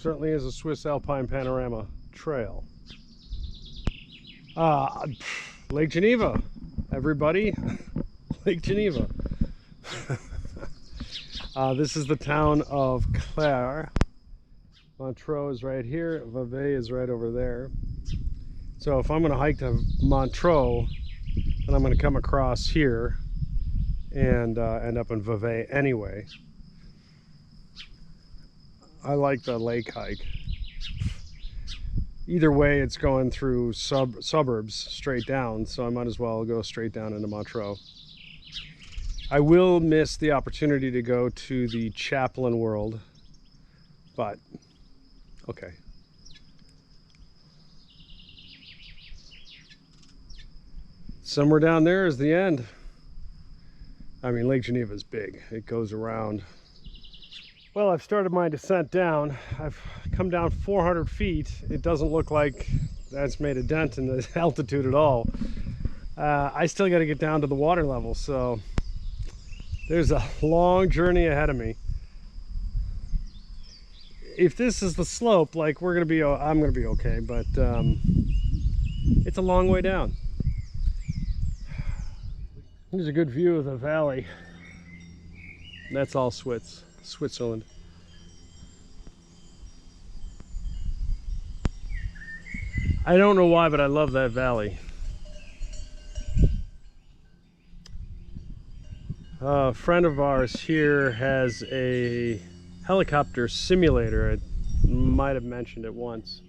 Certainly is a Swiss Alpine Panorama Trail. Lake Geneva, everybody. Lake Geneva. This is the town of Clare. Montreux is right here. Vevey is right over there. So if I'm going to hike to Montreux, then I'm going to come across here and end up in Vevey anyway. I like the lake hike. Either way, it's going through suburbs straight down, so I might as well go straight down into Montreux. I will miss the opportunity to go to the Chaplain World, but okay. Somewhere down there is the end. I mean, Lake Geneva is big. It goes around. Well, I've started my descent down. I've come down 400 feet. It doesn't look like that's made a dent in the altitude at all. I still got to get down to the water level, so there's a long journey ahead of me. If this is the slope, like I'm gonna be okay, but it's a long way down. Here's a good view of the valley. That's all Switzerland. I don't know why, but I love that valley. A friend of ours here has a helicopter simulator. I might have mentioned it once.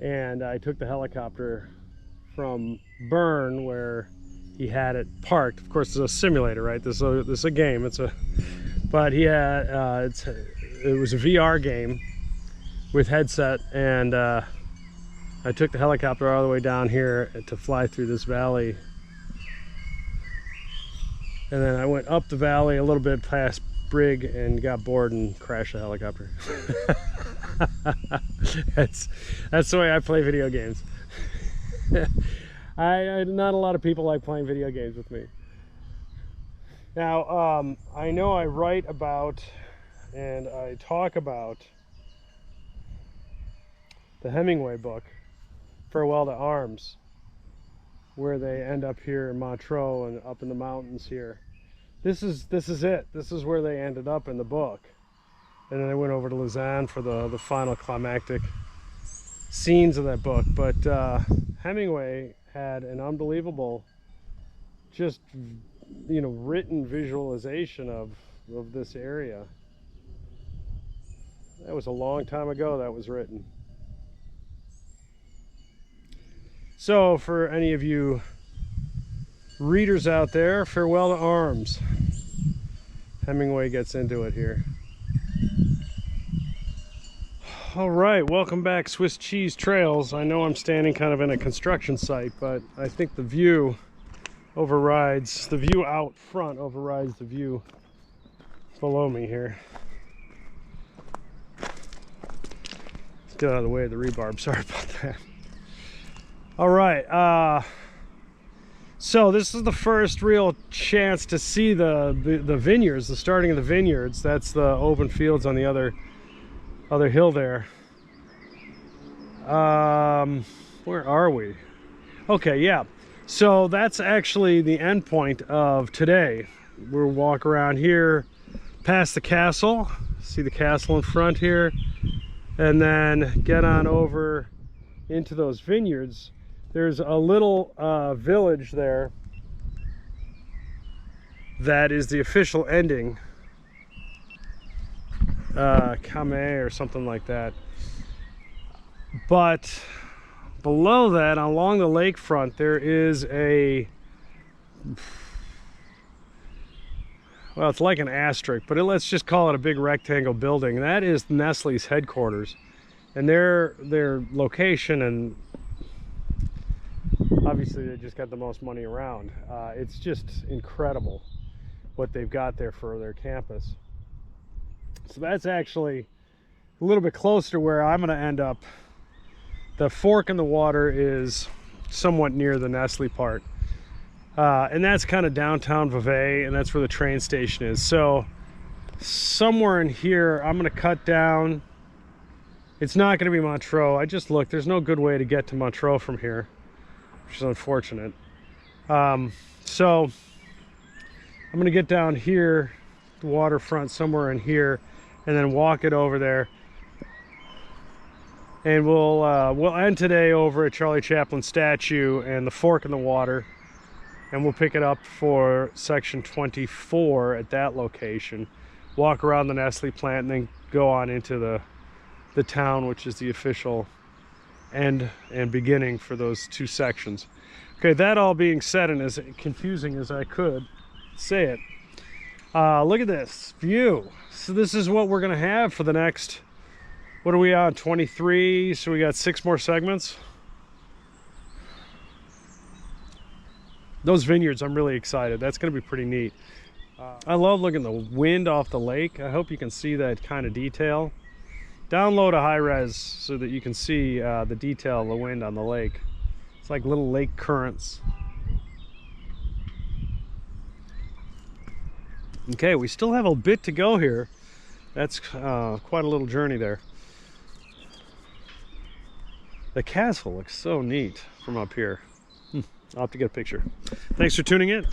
And I took the helicopter from Bern, where he had it parked. Of course, it's a simulator, right? This is a game. But he had it was a VR game with headset, and I took the helicopter all the way down here to fly through this valley, and then I went up the valley a little bit past Brig and got bored and crashed the helicopter. That's the way I play video games. Not a lot of people like playing video games with me. Now, I know I write about and I talk about the Hemingway book, Farewell to Arms, where they end up here in Montreux and up in the mountains here. This is it. This is where they ended up in the book. And then I went over to Lausanne for the final climactic scenes of that book. But Hemingway had an unbelievable, just, written visualization of this area. That was a long time ago that was written. So for any of you readers out there, Farewell to Arms. Hemingway gets into it here. All right, welcome back, Swiss Cheese Trails. I know I'm standing kind of in a construction site, but I think the view out front overrides the view below me here. Let's get out of the way of the rebarb, sorry about that. All right, so this is the first real chance to see the vineyards, the starting of the vineyards. That's the open fields on the other hill there. Where are we? Okay, yeah. So that's actually the end point of today. We'll walk around here past the castle, see the castle in front here, and then get on over into those vineyards. There's a little village there that is the official ending. Camay or something like that. But below that, along the lakefront, there is well, it's like an asterisk, but let's just call it a big rectangle building. That is Nestle's headquarters, and their location, and obviously they just got the most money around. It's just incredible what they've got there for their campus. So that's actually a little bit closer to where I'm going to end up. The fork in the water is somewhat near the Nestle part. And that's kind of downtown Vevey, and that's where the train station is. So somewhere in here, I'm going to cut down It's not going to be Montreux. I just looked. There's no good way to get to Montreux from here, which is unfortunate. So I'm going to get down here, the waterfront somewhere in here, and then walk it over there. And we'll end today over at Charlie Chaplin's statue and the fork in the water. And we'll pick it up for section 24 at that location. Walk around the Nestle plant and then go on into the town, which is the official end and beginning for those two sections. Okay, that all being said, and as confusing as I could say it, look at this view. So this is what we're gonna have for the next, what are we on, 23? So we got 6 more segments. Those vineyards, I'm really excited. That's gonna be pretty neat. I love looking at the wind off the lake. I hope you can see that kind of detail. Download a high res so that you can see the detail of the wind on the lake. It's like little lake currents. Okay, we still have a bit to go here. That's quite a little journey there. The castle looks so neat from up here. I'll have to get a picture. Thanks for tuning in.